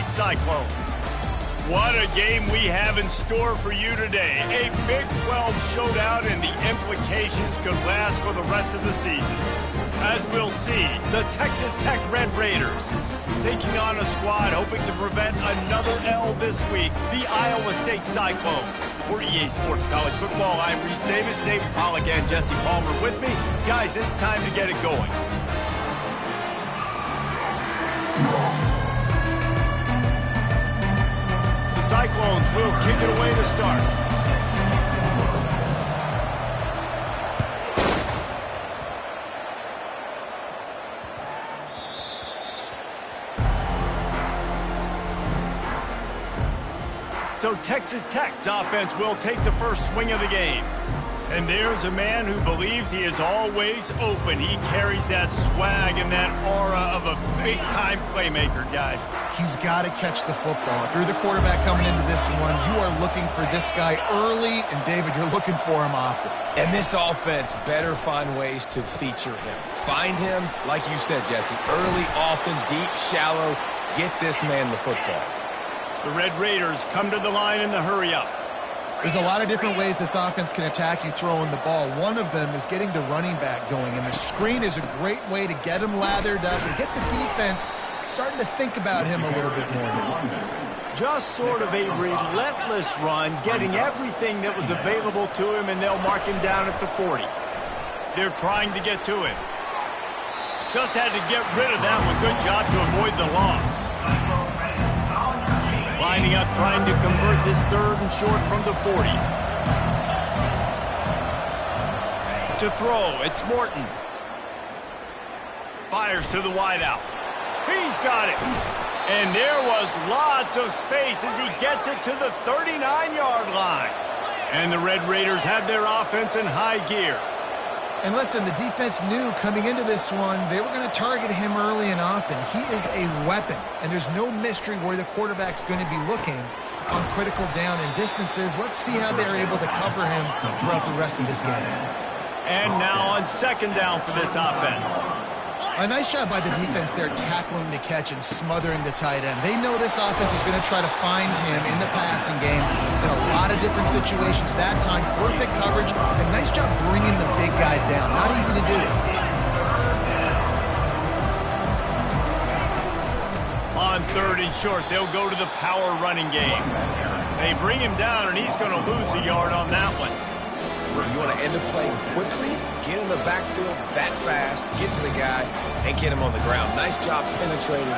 State Cyclones. What a game we have in store for you today. A Big 12 showdown, and the implications could last for the rest of the season. As we'll see, the Texas Tech Red Raiders taking on a squad hoping to prevent another L this week, the Iowa State Cyclones. For EA Sports College Football, I'm Reese Davis, David Pollack, and Jesse Palmer with me. Guys, it's time to get it going. The Cyclones will kick it away to start. So Texas Tech's offense will take the first swing of the game. And there's a man who believes he is always open. He carries that swag and that aura of a big-time playmaker, guys. He's got to catch the football. If you're the quarterback coming into this one, you are looking for this guy early, and David, you're looking for him often. And this offense better find ways to feature him. Find him, like you said, Jesse, early, often, deep, shallow. Get this man the football. The Red Raiders come to the line in the hurry-up. There's a lot of different ways this offense can attack you throwing the ball. One of them is getting the running back going, and the screen is a great way to get him lathered up and get the defense starting to think about him a little bit more now. Just sort of a relentless run, getting everything that was available to him, and they'll mark him down at the 40. They're trying to get to him. Just had to get rid of that one. Good job to avoid the loss. Lining up, trying to convert this third and short from the 40. To throw, it's Morton. Fires to the wideout. He's got it. And there was lots of space as he gets it to the 39-yard line. And the Red Raiders have their offense in high gear. And listen, the defense knew coming into this one, they were going to target him early and often. He is a weapon, and there's no mystery where the quarterback's going to be looking on critical down and distances. Let's see how they're able to cover him throughout the rest of this game. And now on second down for this offense. A nice job by the defense there tackling the catch and smothering the tight end. They know this offense is going to try to find him in the passing game in a lot of different situations. That time, perfect coverage, and nice job bringing the big guy down. Not easy to do. On third and short, they'll go to the power running game. They bring him down, and he's going to lose a yard on that one. You want to end the play quickly, get in the backfield that fast, get to the guy, and get him on the ground. Nice job penetrating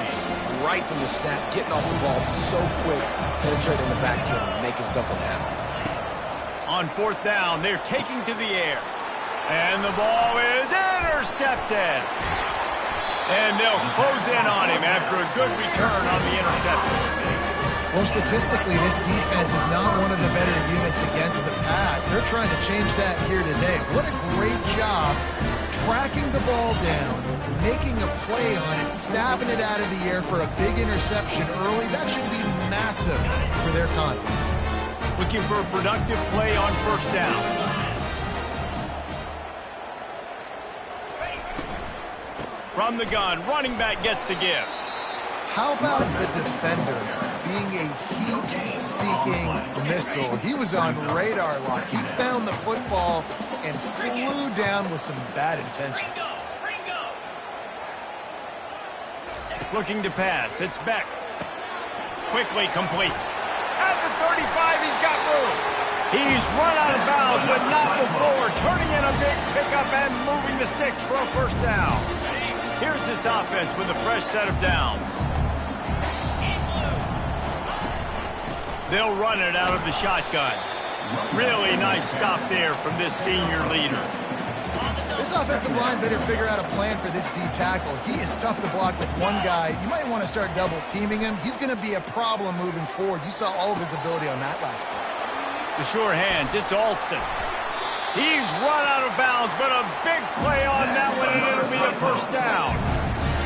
right from the snap, getting off the ball so quick, penetrating the backfield and making something happen. On fourth down, they're taking to the air. And the ball is intercepted. And they'll close in on him after a good return on the interception. Well, statistically, this defense is not one of the better units against the pass. They're trying to change that here today. What a great job tracking the ball down, making a play on it, stabbing it out of the air for a big interception early. That should be massive for their confidence. Looking for a productive play on first down. From the gun, running back gets to give. How about the defender being a heat-seeking missile? He was on radar lock. He found the football and flew down with some bad intentions. Looking to pass. It's Beck. Quickly complete. At the 35, he's got room. He's run out of bounds, but not before. Turning in a big pickup and moving the sticks for a first down. Here's this offense with a fresh set of downs. They'll run it out of the shotgun. Really nice stop there from this senior leader. This offensive line better figure out a plan for this D tackle. He is tough to block with one guy. You might want to start double teaming him. He's going to be a problem moving forward. You saw all of his ability on that last play. The sure hands, it's Alston. He's run out of bounds, but a big play on that one, and it'll be a first down.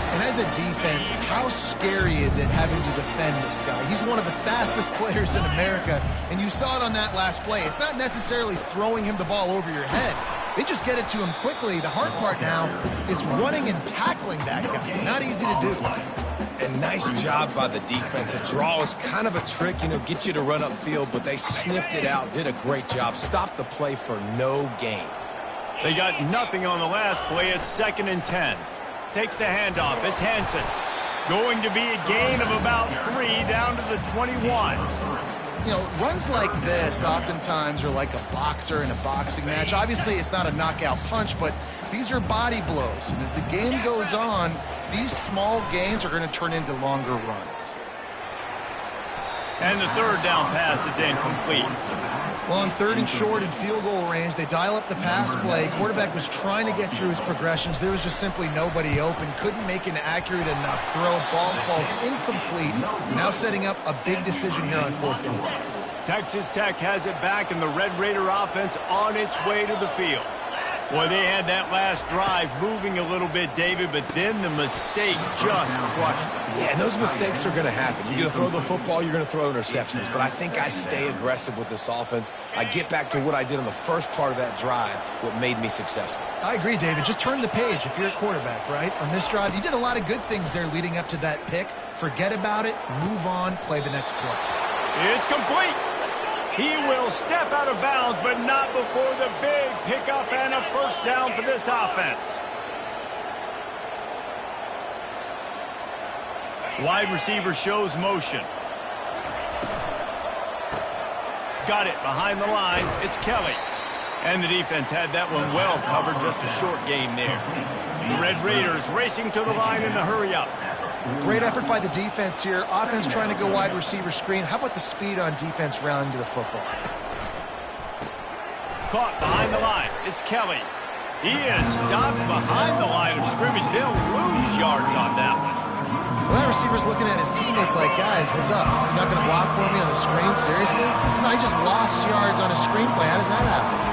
And as a defense, how scary is it having to defend this guy? He's one of the fastest players in America, and you saw it on that last play. It's not necessarily throwing him the ball over your head. They just get it to him quickly. The hard part now is running and tackling that guy. Not easy to do. And nice job by the defense. A draw is kind of a trick, get you to run upfield, but they sniffed it out, did a great job. Stopped the play for no gain. They got nothing on the last play. It's 2nd and 10. Takes the handoff. It's Hansen. Going to be a gain of about 3 down to the 21. Runs like this oftentimes are like a boxer in a boxing match. Obviously, it's not a knockout punch, but these are body blows. And as the game goes on, these small gains are going to turn into longer runs. And the 3rd down pass is incomplete. Well, on 3rd and short in field goal range, they dial up the pass play. Quarterback was trying to get through his progressions. There was just simply nobody open. Couldn't make an accurate enough throw. Ball falls incomplete. Now setting up a big decision here on 4th down. Texas Tech has it back, and the Red Raider offense on its way to the field. Boy, they had that last drive moving a little bit, David, but then the mistake just crushed them. Yeah, and those mistakes are going to happen. You're going to throw the football, you're going to throw interceptions. But I think I stay aggressive with this offense. I get back to what I did on the first part of that drive, what made me successful. I agree, David. Just turn the page if you're a quarterback, right? On this drive, you did a lot of good things there leading up to that pick. Forget about it, move on, play the next play. It's complete. He will step out of bounds, but not before the big pickup and a 1st down for this offense. Wide receiver shows motion. Got it behind the line. It's Kelly. And the defense had that one well covered. Just a short game there. The Red Raiders racing to the line in a hurry up. Great effort by the defense here. Offense trying to go wide receiver screen. How about the speed on defense rounding to the football? Caught behind the line. It's Kelly. He is stopped behind the line of scrimmage. They'll lose yards on that one. Well, that receiver's looking at his teammates like, guys, what's up? You're not going to block for me on the screen? Seriously? No, he just lost yards on a screenplay. How does that happen?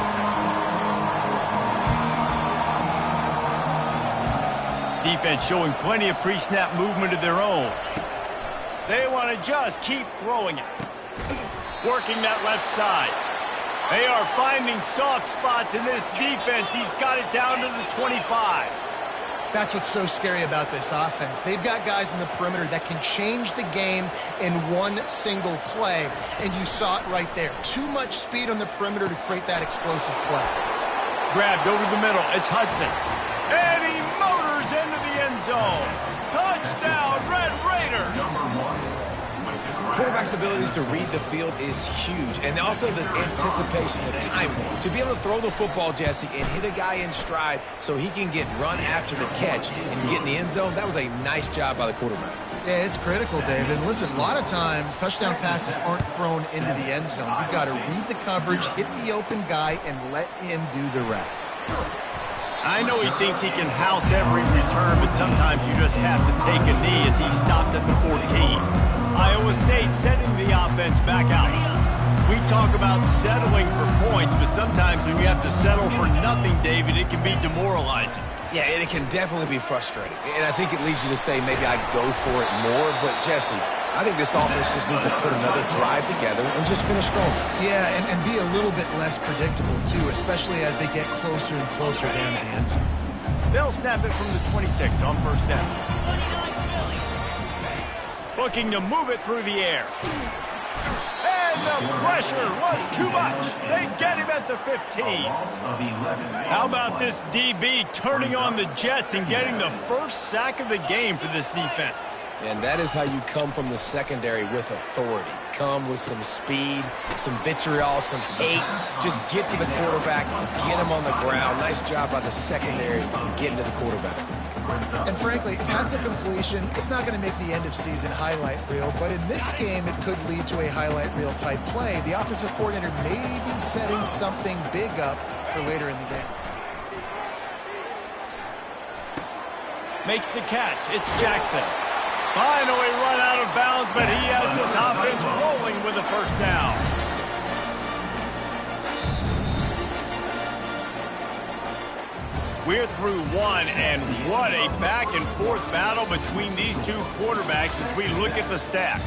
Defense showing plenty of pre-snap movement of their own. They want to just keep throwing it. Working that left side. They are finding soft spots in this defense. He's got it down to the 25. That's what's so scary about this offense. They've got guys in the perimeter that can change the game in one single play, and you saw it right there. Too much speed on the perimeter to create that explosive play. Grabbed over the middle. It's Hudson. And he motors into the end zone. Touchdown, Red Raiders. Quarterback's abilities to read the field is huge. And also the anticipation, the time. To be able to throw the football, Jesse, and hit a guy in stride so he can get run after the catch and get in the end zone, that was a nice job by the quarterback. Yeah, it's critical, David. Listen, a lot of times touchdown passes aren't thrown into the end zone. You've got to read the coverage, hit the open guy, and let him do the rest. I know he thinks he can house every return, but sometimes you just have to take a knee as he stopped at the 14. Iowa State sending the offense back out. We talk about settling for points, but sometimes when you have to settle for nothing, David, it can be demoralizing. Yeah, and it can definitely be frustrating. And I think it leads you to say maybe I go for it more. But, Jesse, I think this offense just needs to put another drive together and just finish strong. Yeah, and be a little bit less predictable, too, especially as they get closer and closer down to the end zone. They'll snap it from the 26 on 1st down. Looking to move it through the air. And the pressure was too much. They get him at the 15. How about this DB turning on the Jets and getting the first sack of the game for this defense? And that is how you come from the secondary with authority. Come with some speed, some vitriol, some hate. Just get to the quarterback, get him on the ground. Nice job by the secondary getting to the quarterback. And frankly, that's a completion. It's not going to make the end of season highlight reel, but in this game, it could lead to a highlight reel type play. The offensive coordinator may be setting something big up for later in the game. Makes the catch. It's Jackson. Finally run out of bounds, but he has this offense rolling with a 1st down. We're through one, and what a back-and-forth battle between these two quarterbacks as we look at the stats.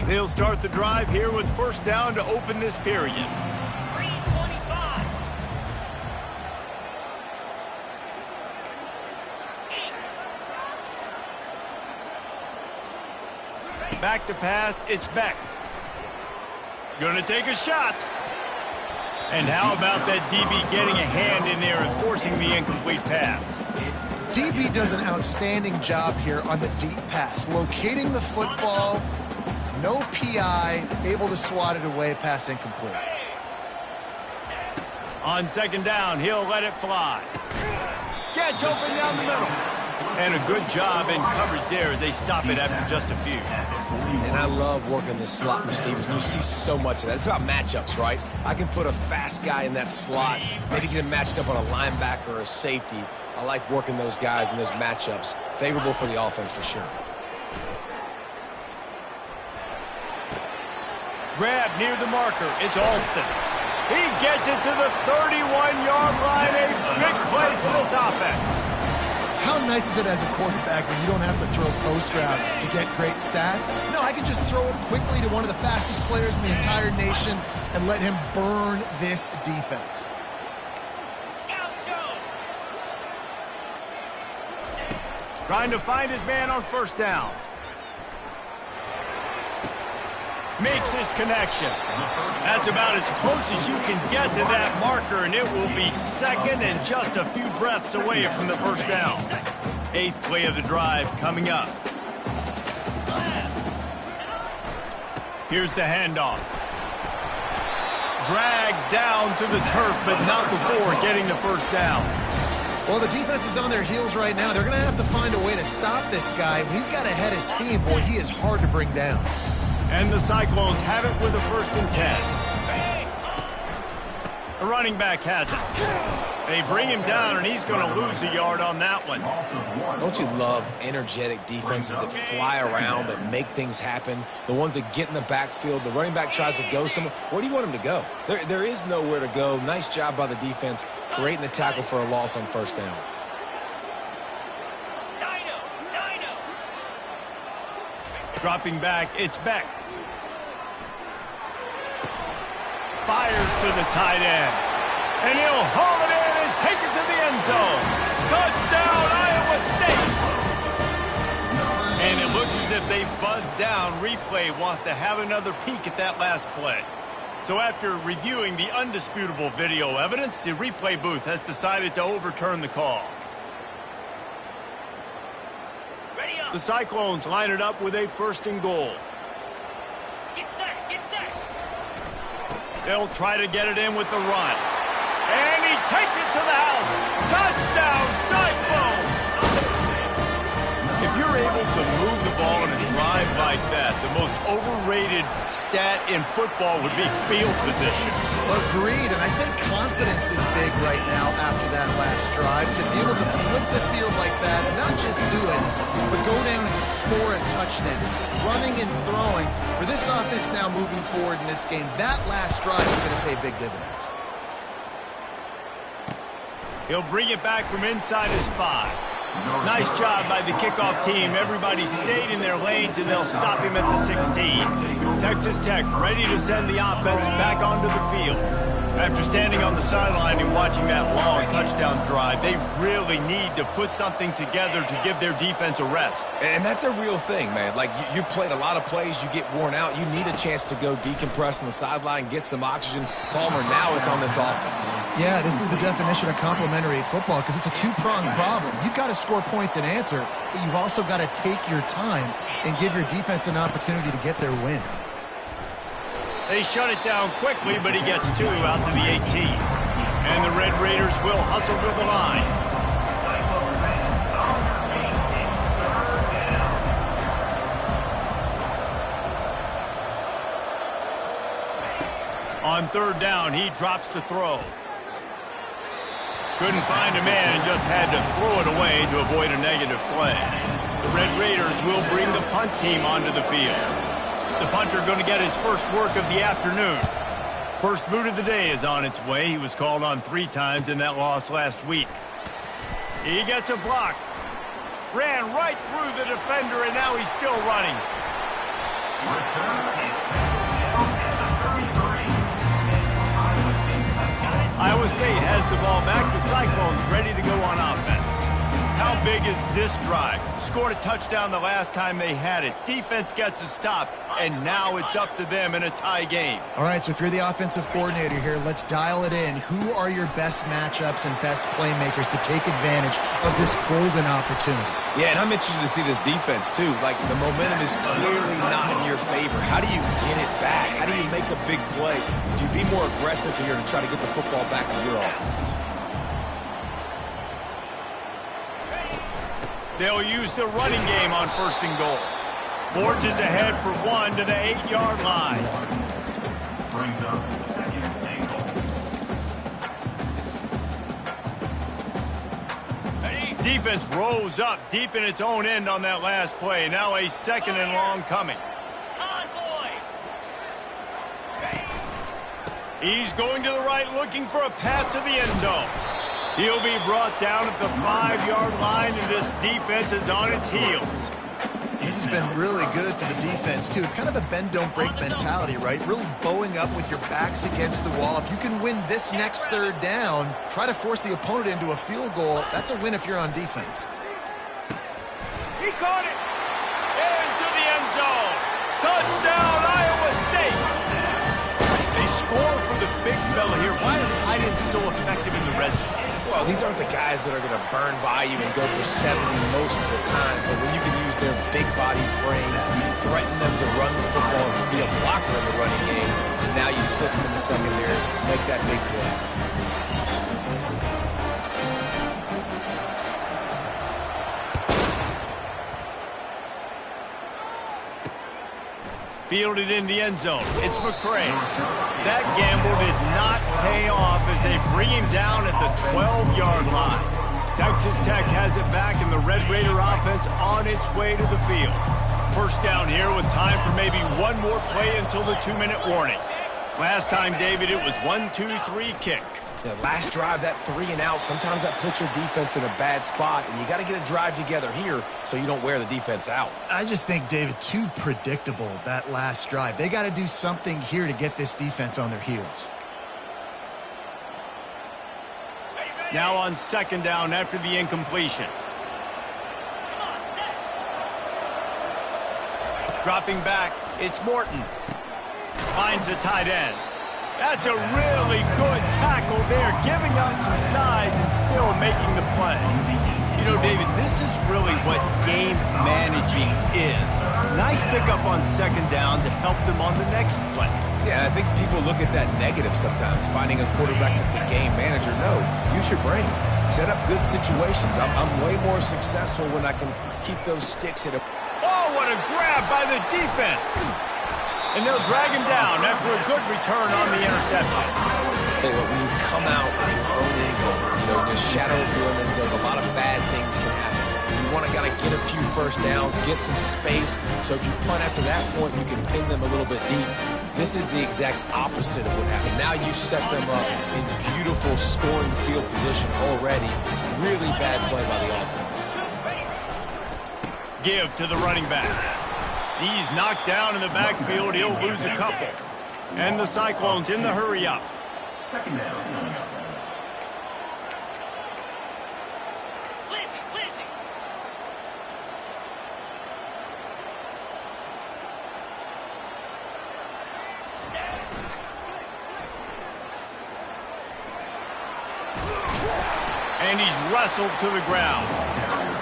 They'll start the drive here with first down to open this period. 3:25. Back to pass, it's Beck. Gonna take a shot. And how about that DB getting a hand in there and forcing the incomplete pass? DB does an outstanding job here on the deep pass, locating the football, no PI, able to swat it away, pass incomplete. On second down, he'll let it fly. Gets open down the middle. And a good job in coverage there as they stop it after just a few. And I love working the slot receivers. You see so much of that. It's about matchups, right? I can put a fast guy in that slot, maybe get him matched up on a linebacker or a safety. I like working those guys in those matchups. Favorable for the offense for sure. Grab near the marker. It's Alston. He gets it to the 31-yard line. A big play for this offense. How nice is it as a quarterback when you don't have to throw post routes to get great stats? No, I can just throw it quickly to one of the fastest players in the entire nation and let him burn this defense. Trying to find his man on first down. Makes his connection. That's about as close as you can get to that marker, and it will be second and just a few breaths away from the first down. 8th play of the drive coming up. Here's the handoff. Dragged down to the turf, but not before getting the first down. Well, the defense is on their heels right now. They're going to have to find a way to stop this guy. When he's got a head of steam, boy, he is hard to bring down. And the Cyclones have it with a 1st and 10. The running back has it. They bring him down, and he's going to lose a yard on that one. Don't you love energetic defenses that fly around, that make things happen? The ones that get in the backfield, the running back tries to go somewhere. Where do you want him to go? There is nowhere to go. Nice job by the defense, creating the tackle for a loss on first down. Dropping back, it's Beck. Fires to the tight end. And he'll haul it in and take it to the end zone. Touchdown, Iowa State! And it looks as if they buzzed down. Replay wants to have another peek at that last play. So after reviewing the undisputable video evidence, the replay booth has decided to overturn the call. The Cyclones line it up with a 1st and goal. Get set, get set. They'll try to get it in with the run. And he takes it to the house. Touchdown, Cyclones! If you're able to move the ball in a drive like that, the most overrated stat in football would be field position. Agreed, and I think confidence is big right now after that last drive. To be able to flip the field like that, not just do it, but go down and score a touchdown. Running and throwing. For this offense now moving forward in this game, that last drive is going to pay big dividends. He'll bring it back from inside his 5. Nice job by the kickoff team. Everybody stayed in their lanes, and they'll stop him at the 16. Texas Tech ready to send the offense back onto the field. After standing on the sideline and watching that long touchdown drive, they really need to put something together to give their defense a rest. And that's a real thing, man. Like, you played a lot of plays, you get worn out. You need a chance to go decompress on the sideline, get some oxygen. Palmer, now it's on this offense. Yeah, this is the definition of complementary football because it's a two-pronged problem. You've got to score points and answer, but you've also got to take your time and give your defense an opportunity to get their win. They shut it down quickly, but he gets 2 out to the 18. And the Red Raiders will hustle to the line. On 3rd down, he drops to throw. Couldn't find a man and just had to throw it away to avoid a negative play. The Red Raiders will bring the punt team onto the field. The punter going to get his first work of the afternoon. First boot of the day is on its way. He was called on 3 times in that loss last week. He gets a block. Ran right through the defender, and now he's still running. How big is this drive? Scored a touchdown the last time they had it. Defense gets a stop, and now it's up to them in a tie game. All right, so if you're the offensive coordinator here, let's dial it in. Who are your best matchups and best playmakers to take advantage of this golden opportunity? Yeah, and I'm interested to see this defense, too. Like, the momentum is clearly not in your favor. How do you get it back? How do you make a big play? Do you be more aggressive here to try to get the football back to your offense? They'll use the running game on 1st and goal. Forges ahead for 1 to the 8-yard line. Brings up 2nd and goal. Defense rose up deep in its own end on that last play. Now a 2nd and long coming. Convoy. He's going to the right, looking for a path to the end zone. He'll be brought down at the 5-yard line, and this defense is on its heels. This has been really good for the defense, too. It's kind of a bend-don't-break mentality, right? Really bowing up with your backs against the wall. If you can win this next 3rd down, try to force the opponent into a field goal. That's a win if you're on defense. He caught it into the end zone. Touchdown, Iowa State. They score for the big fella here. Why are tight ends so effective in the red zone? Well, these aren't the guys that are going to burn by you and go for 70 most of the time, but when you can use their big-bodied frames, threaten them to run the football and be a blocker in the running game, and now you slip them in the secondary, make that big play. Fielded in the end zone. It's McCray. That gamble did not pay off as they bring him down at the 12-yard line. Texas Tech has it back, and the Red Raider offense on its way to the field. 1st down here with time for maybe one more play until the 2-minute warning. Last time, David, it was 1-2-3 kick. The last drive, that 3 and out, sometimes that puts your defense in a bad spot, and you got to get a drive together here so you don't wear the defense out. I just think, David, too predictable, that last drive. They got to do something here to get this defense on their heels. Now on 2nd down after the incompletion. Dropping back, it's Morton. Finds the tight end. That's a really good tackle there, giving up some size and still making the play. You know, David, this is really what game managing is. Nice pickup on 2nd down to help them on the next play. Yeah, I think people look at that negative sometimes, finding a quarterback that's a game manager. No, use your brain. Set up good situations. I'm way more successful when I can keep those sticks at a... Oh, what a grab by the defense. And they'll drag him down after a good return on the interception. Tell you what, when you come out of your own end zone, you know, in the shadow of your own end zone, a lot of bad things can happen. You want to gotta get a few 1st downs, get some space, so if you punt after that point, you can pin them a little bit deep. This is the exact opposite of what happened. Now you set them up in beautiful scoring field position already. Really bad play by the offense. Give to the running back. He's knocked down in the backfield. He'll lose a couple. And the Cyclones in the hurry-up. 2nd down. Lizzie. And he's wrestled to the ground.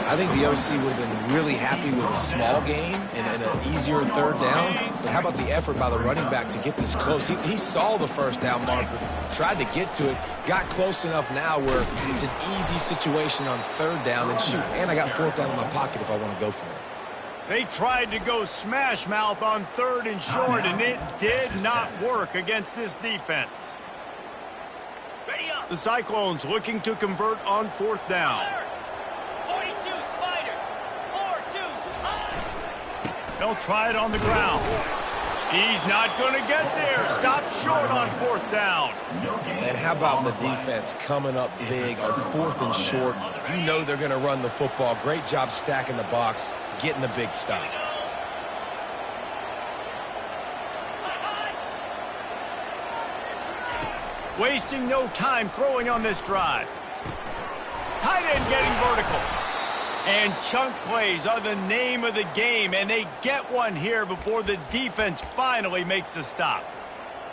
I think the OC would have been really happy with a small gain and an easier 3rd down. But how about the effort by the running back to get this close? He saw the 1st down marker, tried to get to it, got close enough now where it's an easy situation on 3rd down. And shoot, and I got 4th down in my pocket if I want to go for it. They tried to go smash mouth on 3rd and short, and it did not work against this defense. Ready up. The Cyclones looking to convert on 4th down. 42 Spider. 4-2 high. They'll try it on the ground. He's not going to get there. Stop short on 4th down. And how about the defense coming up big on 4th and short? You know they're going to run the football. Great job stacking the box, getting the big stop. Wasting no time throwing on this drive. Tight end getting vertical. And chunk plays are the name of the game, and they get one here before the defense finally makes a stop.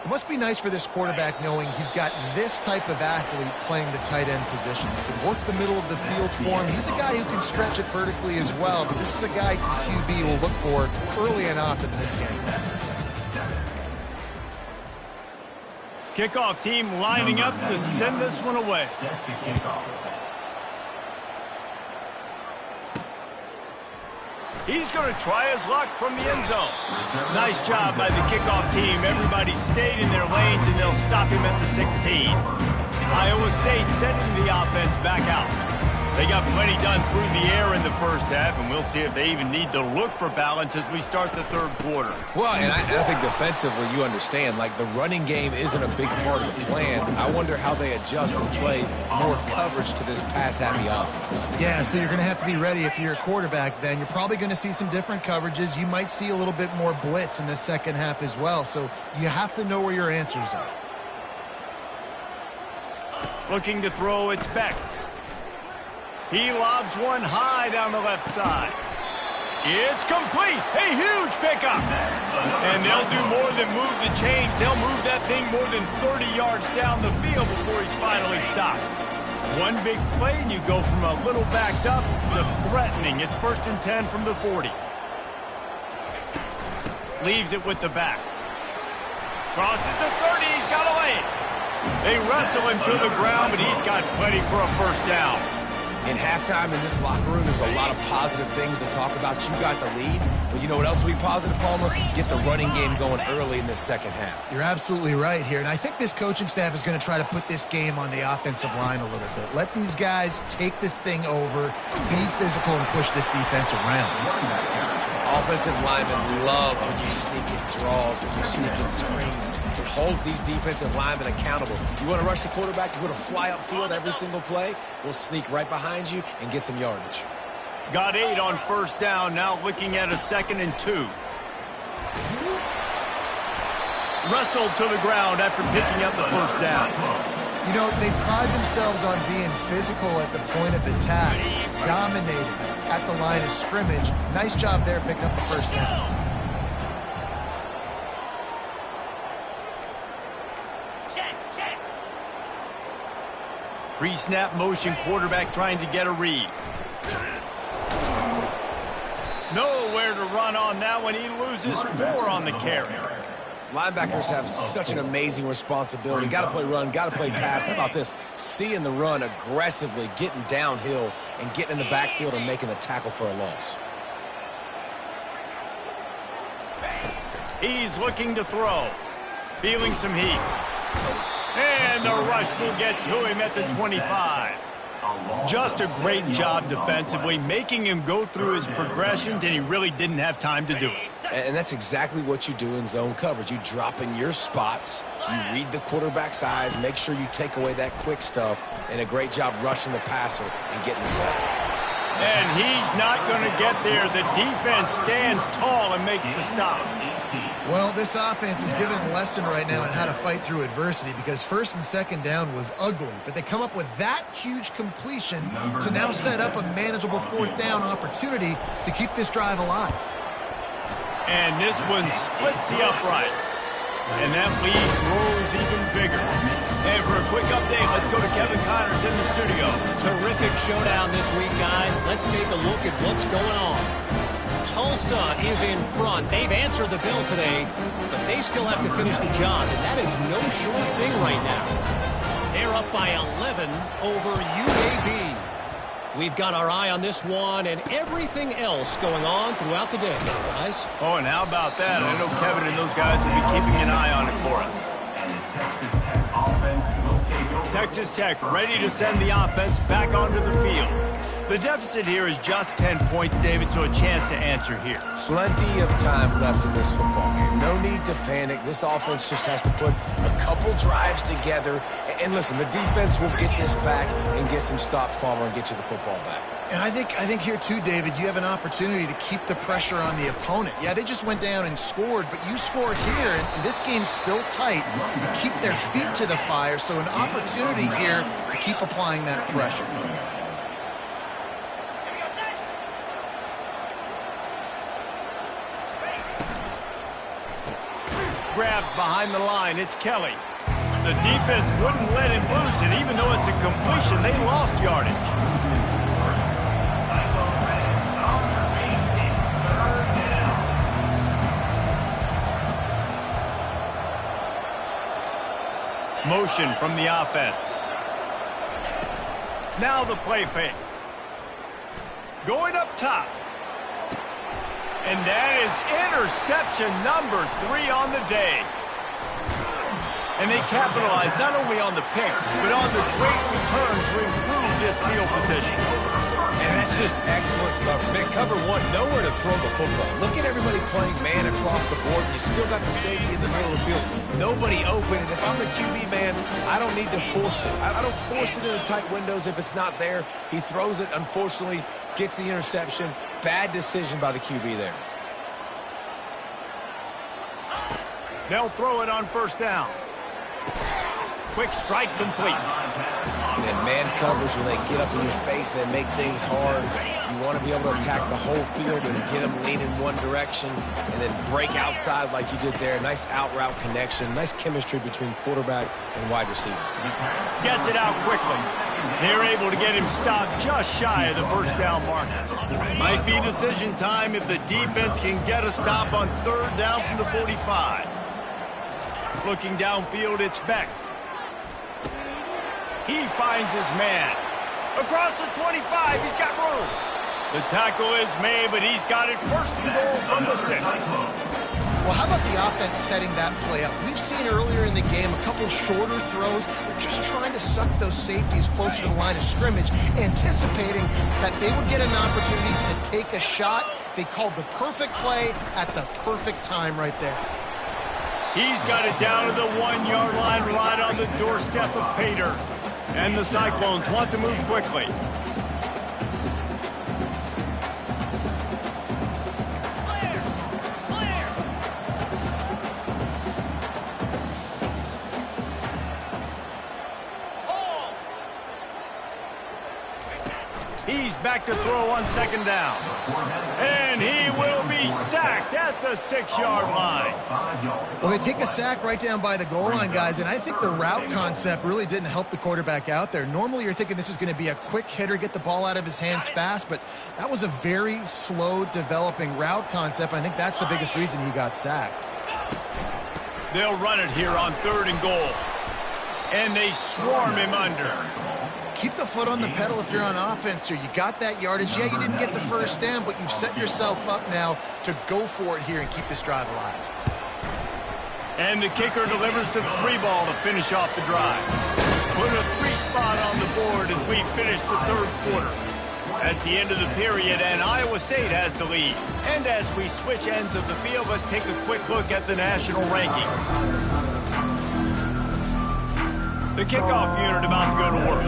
It must be nice for this quarterback knowing he's got this type of athlete playing the tight end position. He can work the middle of the field for him. He's a guy who can stretch it vertically as well, but this is a guy QB will look for early and often in this game. Kickoff team lining up to send this one away. Set to kickoff. He's going to try his luck from the end zone. Nice job by the kickoff team. Everybody stayed in their lanes, and they'll stop him at the 16. Iowa State sending the offense back out. They got plenty done through the air in the first half, and we'll see if they even need to look for balance as we start the third quarter. Well, and I think defensively, you understand, like the running game isn't a big part of the plan. I wonder how they adjust and play more coverage to this pass-happy offense. Yeah, so you're going to have to be ready if you're a quarterback then. You're probably going to see some different coverages. You might see a little bit more blitz in the second half as well, so you have to know where your answers are. Looking to throw, it's Beck. He lobs one high down the left side. It's complete. A huge pickup. And they'll do more than move the chains. They'll move that thing more than 30 yards down the field before he's finally stopped. One big play, and you go from a little backed up to threatening. It's 1st and 10 from the 40. Leaves it with the back. Crosses the 30. He's got a lane. They wrestle him to the ground, but he's got plenty for a first down. In halftime in this locker room, there's a lot of positive things to talk about. You got the lead, but you know what else will be positive, Palmer? Get the running game going early in this second half. You're absolutely right here, and I think this coaching staff is going to try to put this game on the offensive line a little bit. Let these guys take this thing over, be physical, and push this defense around. Offensive linemen love when you sneak in draws, when you sneak in screens. It holds these defensive linemen accountable. You want to rush the quarterback, you want to fly upfield every single play, we'll sneak right behind you and get some yardage. Got 8 on first down, now looking at a 2nd and 2. Wrestled to the ground after picking up the first down. You know, they pride themselves on being physical at the point of attack, dominating at the line of scrimmage. Nice job there picking up the first down. Pre-snap motion, quarterback trying to get a read. Nowhere to run on that one. He loses 4 on the carry. Linebackers have such an amazing responsibility. Got to play run, got to play pass. How about this? Seeing the run aggressively, getting downhill, and getting in the backfield and making the tackle for a loss. He's looking to throw. Feeling some heat. And the rush will get to him at the 25. Just a great job defensively, making him go through his progressions, and he really didn't have time to do it. And that's exactly what you do in zone coverage. You drop in your spots, you read the quarterback's eyes, make sure you take away that quick stuff, and a great job rushing the passer and getting the sack. And he's not going to get there. The defense stands tall and makes the stop. Well, this offense is giving a lesson right now on how to fight through adversity because 1st and 2nd down was ugly, but they come up with that huge completion to now set up a manageable 4th down opportunity to keep this drive alive. And this one splits the uprights. And that lead grows even bigger. And for a quick update, let's go to Kevin Connors in the studio. Terrific showdown this week, guys. Let's take a look at what's going on. Tulsa is in front. They've answered the bell today, but they still have to finish the job, and that is no sure thing right now. They're up by 11 over UAB. We've got our eye on this one and everything else going on throughout the day, guys. Oh, and how about that? I know Kevin and those guys will be keeping an eye on it for us. Texas Tech ready to send the offense back onto the field. The deficit here is just 10 points, David, so a chance to answer here. Plenty of time left in this football game. No need to panic. This offense just has to put a couple drives together. And listen, the defense will get this back and get some stops, Palmer, and get you the football back. And I think here too, David, you have an opportunity to keep the pressure on the opponent. Yeah, they just went down and scored, but you scored here, and this game's still tight. You keep their feet to the fire, so an opportunity here to keep applying that pressure. grabbed behind the line. It's Kelly. The defense wouldn't let him loose, and even though it's a completion, they lost yardage. Motion from the offense. Now the play fake. Going up top. And that is interception number 3 on the day. And they capitalized not only on the pick, but on the great return to improve this field position. And that's just excellent cover. Man, cover one, nowhere to throw the football. Look at everybody playing man across the board. You still got the safety in the middle of the field. Nobody open. And if I'm the QB man, I don't need to force it. I don't force it in the tight windows if it's not there. He throws it, unfortunately, gets the interception. Bad decision by the QB there. They'll throw it on first down. Quick strike complete. And man coverage, when they get up in your face, they make things hard. You want to be able to attack the whole field and get them leaning one direction and then break outside like you did there. Nice out route connection. Nice chemistry between quarterback and wide receiver. Gets it out quickly. They're able to get him stopped just shy of the first down mark. Might be decision time if the defense can get a stop on third down from the 45. Looking downfield, it's Beck. He finds his man. Across the 25, he's got room. The tackle is made, but he's got it first and goal from the 6. Well, how about the offense setting that play up? We've seen earlier in the game a couple shorter throws. They're just trying to suck those safeties closer to the line of scrimmage, anticipating that they would get an opportunity to take a shot. They called the perfect play at the perfect time right there. He's got it down to the 1-yard line, right on the doorstep of Pater. And the Cyclones want to move quickly. He's back to throw on second down. And he will be sacked at the 6-yard line. Well, they take a sack right down by the goal line, guys, and I think the route concept really didn't help the quarterback out there. Normally, you're thinking this is going to be a quick hitter, get the ball out of his hands fast, but that was a very slow developing route concept, and I think that's the biggest reason he got sacked. They'll run it here on third and goal. And they swarm him under. Keep the foot on the pedal if you're on offense here. You got that yardage. Yeah, you didn't get the first down, but you've set yourself up now to go for it here and keep this drive alive. And the kicker delivers the 3 ball to finish off the drive. Put a 3 spot on the board as we finish the third quarter. That's the end of the period, and Iowa State has the lead. And as we switch ends of the field, let's take a quick look at the national rankings. The kickoff unit about to go to work.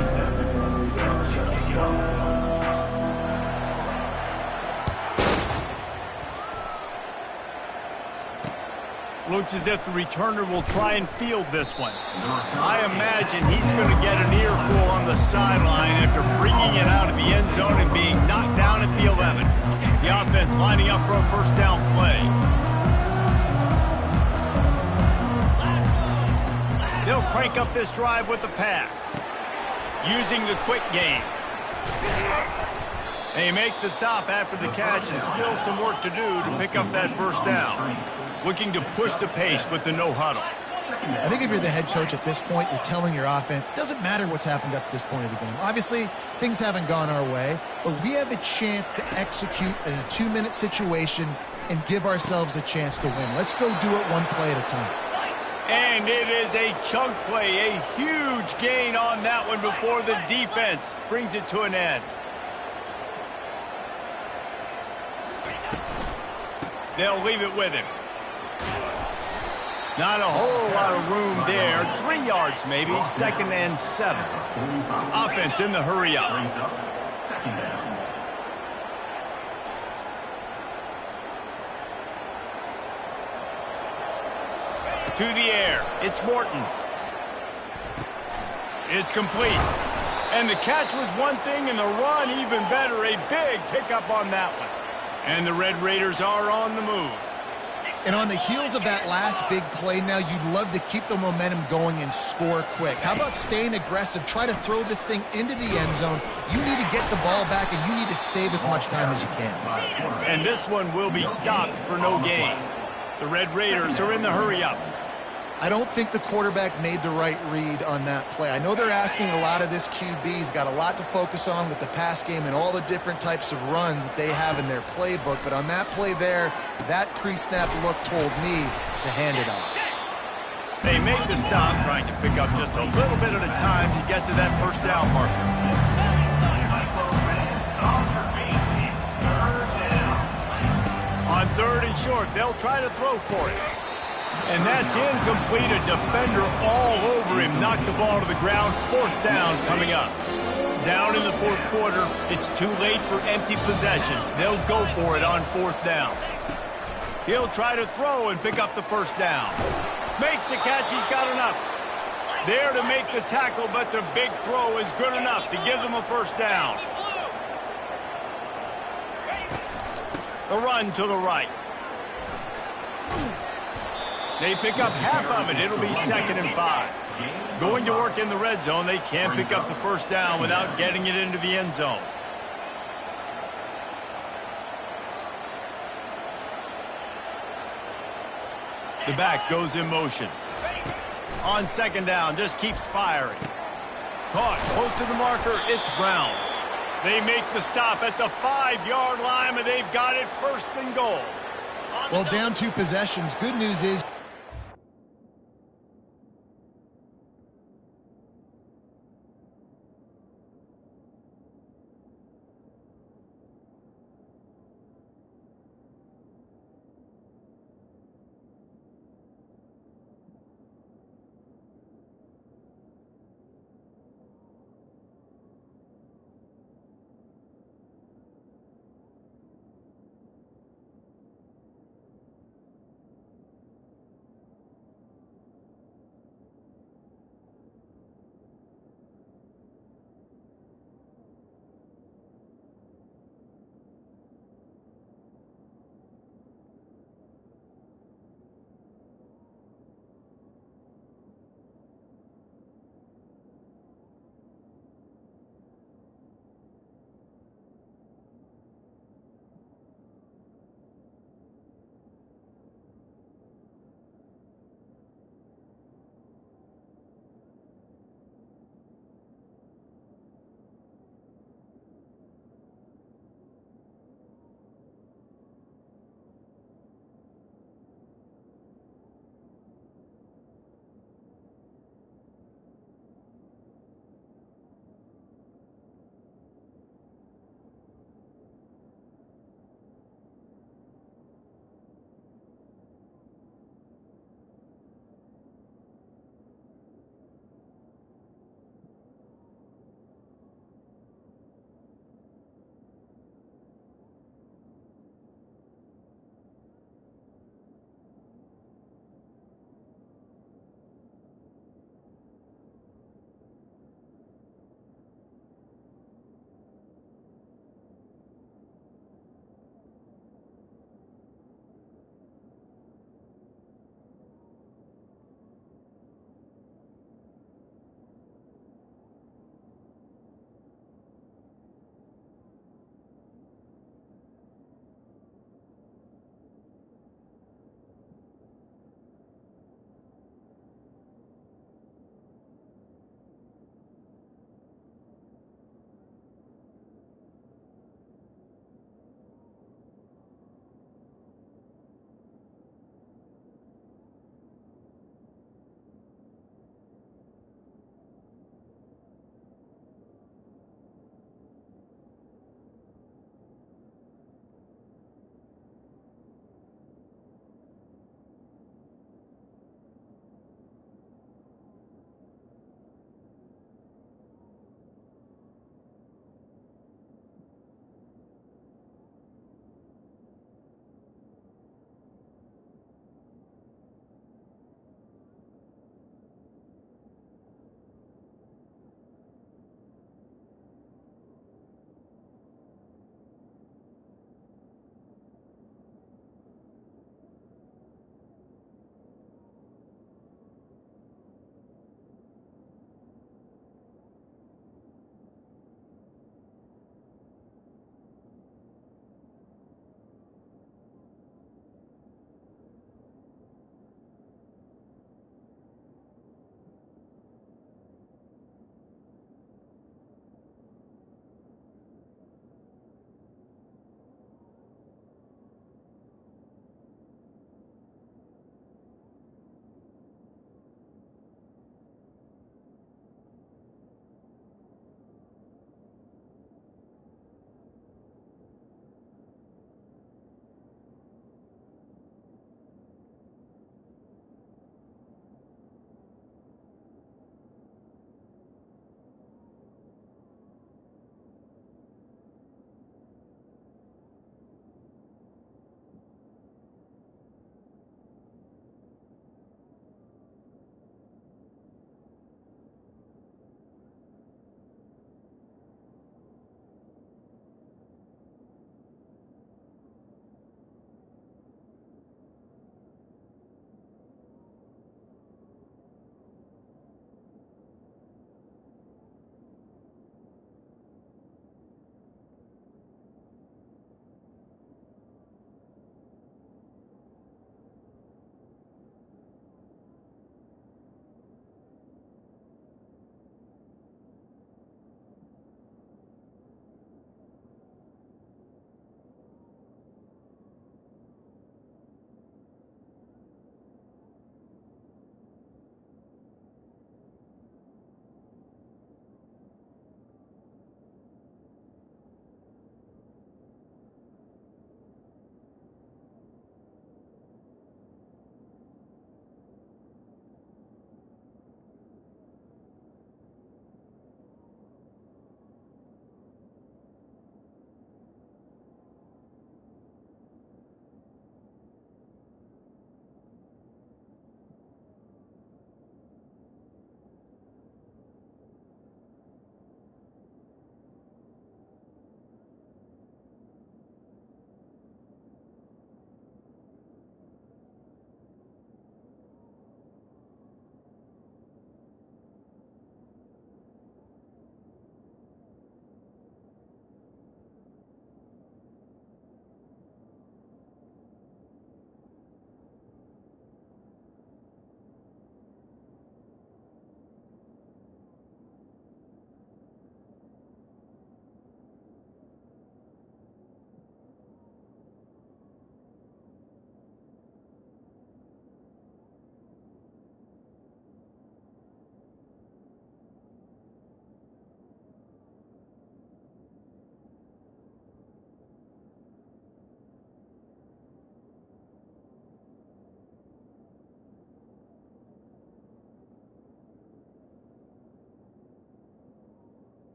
Looks as if the returner will try and field this one. I imagine he's going to get an earful on the sideline after bringing it out of the end zone and being knocked down at the 11. The offense lining up for a first down play. They'll crank up this drive with the pass. Using the quick game. They make the stop after the catch, and still some work to do to pick up that first down. Looking to push the pace with the no huddle. I think if you're the head coach at this point, you're telling your offense, it doesn't matter what's happened up to this point of the game. Obviously, things haven't gone our way, but we have a chance to execute in a 2-minute situation and give ourselves a chance to win. Let's go do it one play at a time. And it is a chunk play, a huge gain on that one before the defense brings it to an end. They'll leave it with him. Not a whole lot of room there. 3 yards maybe, 2nd and 7. Offense in the hurry up. To the air. It's Morton. It's complete. And the catch was one thing, and the run even better. A big pickup on that one. And the Red Raiders are on the move. And on the heels of that last big play now, you'd love to keep the momentum going and score quick. How about staying aggressive? Try to throw this thing into the end zone. You need to get the ball back, and you need to save as much time as you can. And this one will be stopped for no gain. The Red Raiders are in the hurry-up. I don't think the quarterback made the right read on that play. I know they're asking a lot of this QB. He's got a lot to focus on with the pass game and all the different types of runs that they have in their playbook. But on that play there, that pre-snap look told me to hand it off. They make the stop, trying to pick up just a little bit at a time to get to that first down marker. On 3rd and short, they'll try to throw for it. And that's incomplete. A defender all over him. Knocked the ball to the ground. 4th down coming up. Down in the 4th quarter. It's too late for empty possessions. They'll go for it on 4th down. He'll try to throw and pick up the first down. Makes the catch. He's got enough. There to make the tackle, but the big throw is good enough to give them a first down. The run to the right. They pick up half of it. It'll be 2nd and 5. Going to work in the red zone. They can't pick up the first down without getting it into the end zone. The back goes in motion. On 2nd down, just keeps firing. Caught close to the marker. It's Brown. They make the stop at the 5-yard line, and they've got it 1st and goal. Well, down 2 possessions. Good news is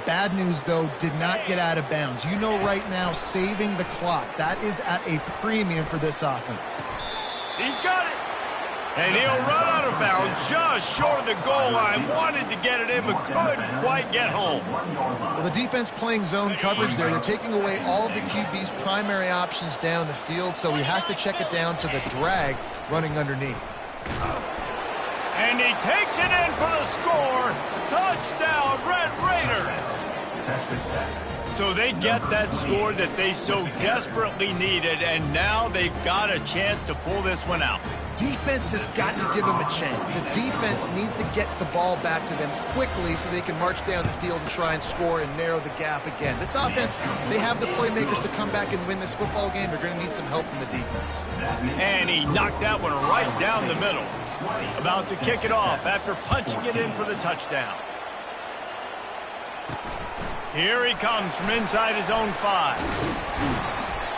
Bad news, though, did not get out of bounds. You know right now, saving the clock, that is at a premium for this offense. He's got it. And he'll run out of bounds just short of the goal line. Wanted to get it in, but couldn't quite get home. Well, the defense playing zone coverage there. They're taking away all of the QB's primary options down the field, so he has to check it down to the drag running underneath. And he takes it in for the score. Touchdown, Red Raiders. So they get that score that they so desperately needed, and now they've got a chance to pull this one out. Defense has got to give them a chance. The defense needs to get the ball back to them quickly so they can march down the field and try and score and narrow the gap again. This offense, they have the playmakers to come back and win this football game. They're going to need some help from the defense. And he knocked that one right down the middle. About to kick it off after punching it in for the touchdown. Here he comes from inside his own 5.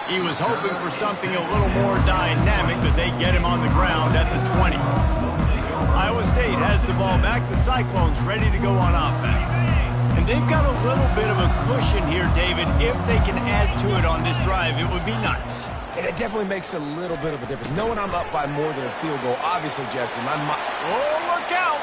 He was hoping for something a little more dynamic, but they get him on the ground at the 20. Iowa State has the ball back. The Cyclones ready to go on offense. And they've got a little bit of a cushion here, David. If they can add to it on this drive, it would be nice. And it definitely makes a little bit of a difference. Knowing I'm up by more than a field goal, obviously, Jesse, oh, look out!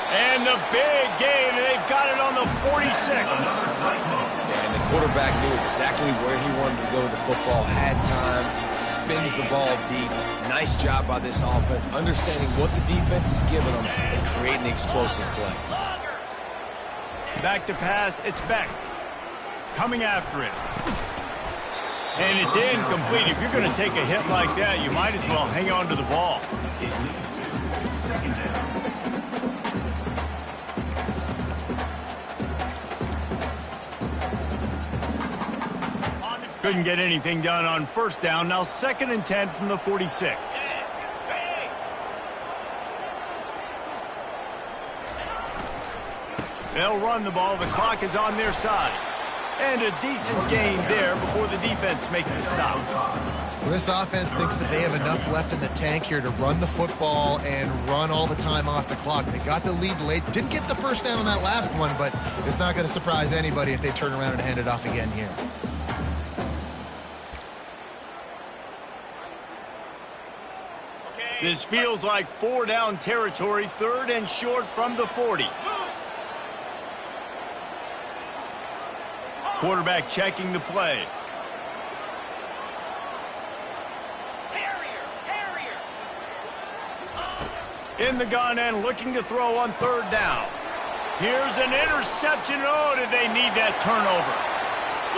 And the big gain, and they've got it on the 46. And the quarterback knew exactly where he wanted to go with the football, had time, spins the ball deep. Nice job by this offense, understanding what the defense is giving them and creating the explosive play. Back to pass, it's Beck. Coming after it. And it's incomplete. If you're going to take a hit like that, you might as well hang on to the ball. Couldn't get anything done on first down. Now 2nd and 10 from the 46. They'll run the ball. The clock is on their side. And a decent gain there before the defense makes the stop. Well, this offense thinks that they have enough left in the tank here to run the football and run all the time off the clock. They got the lead late. Didn't get the first down on that last one, but it's not going to surprise anybody if they turn around and hand it off again here. This feels like 4-down territory, 3rd and short from the 40. Quarterback checking the play. In the gun and looking to throw on 3rd down. Here's an interception. Oh, did they need that turnover?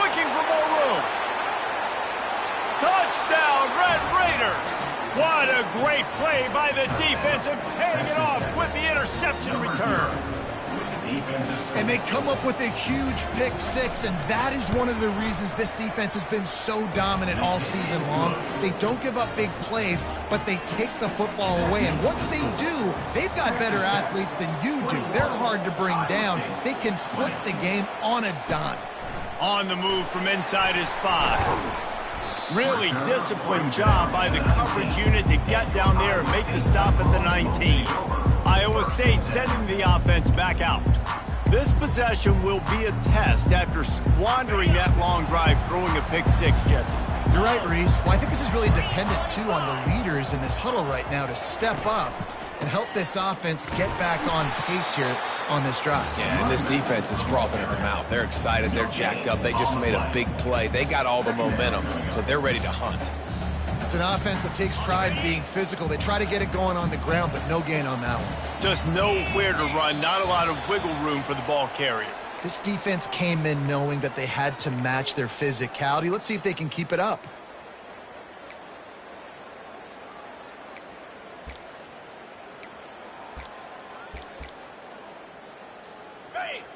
Looking for more room. Touchdown, Red Raiders. What a great play by the defense and paying it off with the interception return. And they come up with a huge pick 6, and that is one of the reasons this defense has been so dominant all season long. They don't give up big plays, but they take the football away. And once they do, they've got better athletes than you do. They're hard to bring down. They can flip the game on a dime. On the move from inside his 5. Really disciplined job by the coverage unit to get down there and make the stop at the 19. Iowa State sending the offense back out. This possession will be a test after squandering that long drive, throwing a pick 6, Jesse. You're right, Reese. Well, I think this is really dependent, too, on the leaders in this huddle right now to step up and help this offense get back on pace here on this drive. Yeah, and this defense is frothing at the mouth. They're excited. They're jacked up. They just made a big play. They got all the momentum, so they're ready to hunt. It's an offense that takes pride in being physical. They try to get it going on the ground, but no gain on that one. Just nowhere to run. Not a lot of wiggle room for the ball carrier. This defense came in knowing that they had to match their physicality. Let's see if they can keep it up.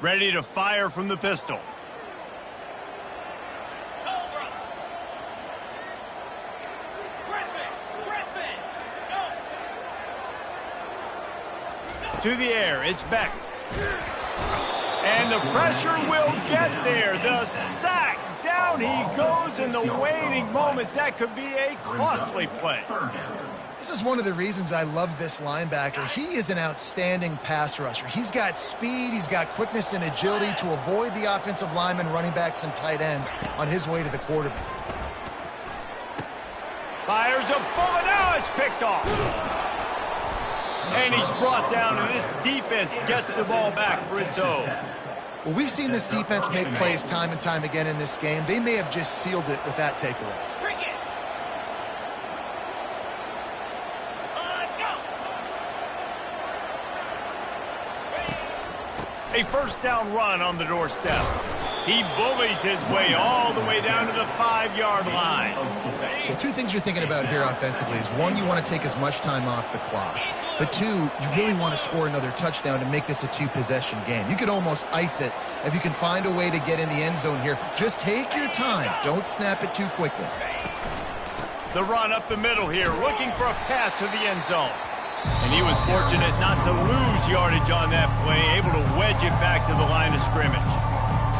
Ready to fire from the pistol. To the air, it's Beck. And the pressure will get there. The sack. Down he goes in the waiting moments. That could be a costly play. This is one of the reasons I love this linebacker. He is an outstanding pass rusher. He's got speed, he's got quickness and agility to avoid the offensive linemen, running backs, and tight ends on his way to the quarterback. Fires a bullet. Now it's picked off. And he's brought down, and this defense gets the ball back for its own. Well, we've seen this defense make plays time and time again in this game. They may have just sealed it with that takeaway. A first down run on the doorstep. He bullies his way all the way down to the 5-yard line. Well, two things you're thinking about here offensively is, one, you want to take as much time off the clock. But two, you really want to score another touchdown to make this a 2-possession game. You could almost ice it if you can find a way to get in the end zone here. Just take your time. Don't snap it too quickly. The run up the middle here, looking for a path to the end zone. And he was fortunate not to lose yardage on that play, able to wedge it back to the line of scrimmage.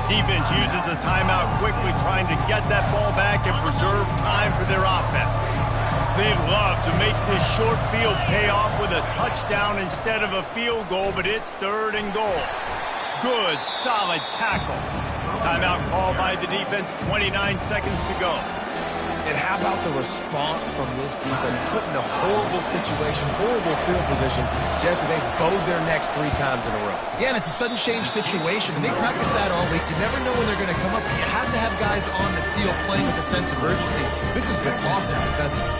Defense uses a timeout quickly, trying to get that ball back and preserve time for their offense. They'd love to make this short field pay off with a touchdown instead of a field goal, but it's 3rd and goal. Good, solid tackle. Timeout called by the defense, 29 seconds to go. And how about the response from this defense? Put in a horrible situation, horrible field position. Jesse, they bowed their necks 3 times in a row. Yeah, and it's a sudden change situation. And they practice that all week. You never know when they're going to come up. But you have to have guys on the field playing with a sense of urgency. This has been awesome defensively.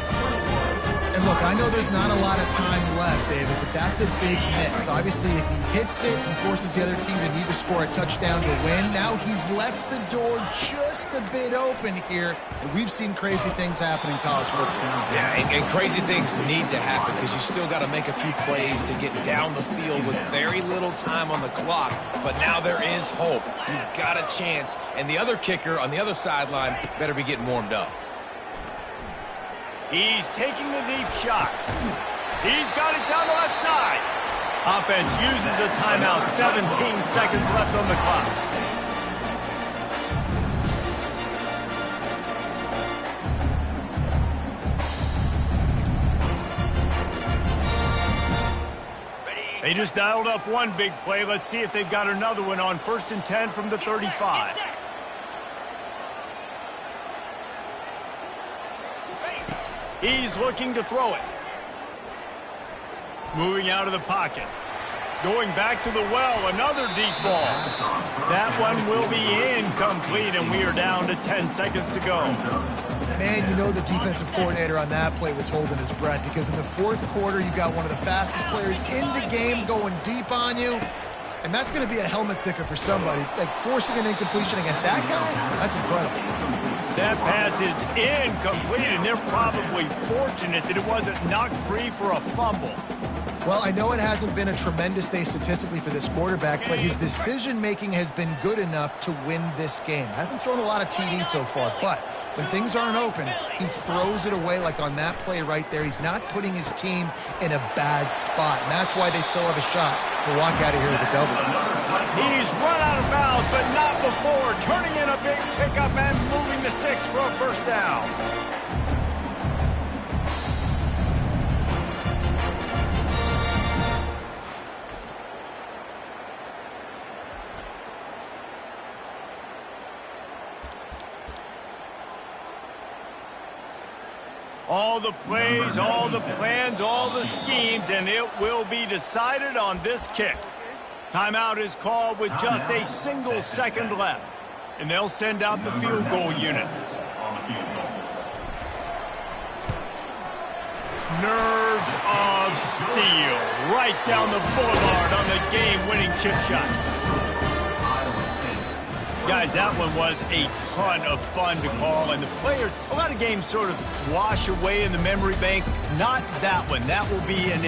And look, I know there's not a lot of time left, David, but that's a big miss. Obviously, if he hits it, he forces the other team to need to score a touchdown to win. Now he's left the door just a bit open here. And we've seen crazy things happen in college football. Yeah, and crazy things need to happen because you still got to make a few plays to get down the field with very little time on the clock. But now there is hope. You've got a chance. And the other kicker on the other sideline better be getting warmed up. He's taking the deep shot. He's got it down the left side. Offense uses a timeout. 17 seconds left on the clock. They just dialed up one big play. Let's see if they've got another one on 1st and 10 from the 35. He's looking to throw it. Moving out of the pocket. Going back to the well, another deep ball. That one will be incomplete, and we are down to 10 seconds to go. Man, you know the defensive coordinator on that play was holding his breath, because in the 4th quarter, you got one of the fastest players in the game going deep on you. And that's going to be a helmet sticker for somebody. Like, forcing an incompletion against that guy, that's incredible. That pass is incomplete, and they're probably fortunate that it wasn't knocked free for a fumble. Well, I know it hasn't been a tremendous day statistically for this quarterback, but his decision-making has been good enough to win this game. Hasn't thrown a lot of TDs so far, but when things aren't open, he throws it away like on that play right there. He's not putting his team in a bad spot, and that's why they still have a shot to walk out of here with a W. He's run out of bounds, but not before turning in a big pickup and moving the sticks for a first down. All the plays, all the plans, all the schemes, and it will be decided on this kick. Timeout is called with just a single second left, and they'll send out the field goal unit. Nerves of steel right down the boulevard on the game-winning chip shot. Guys, that one was a ton of fun to call, and the players, a lot of games sort of wash away in the memory bank. Not that one. That will be an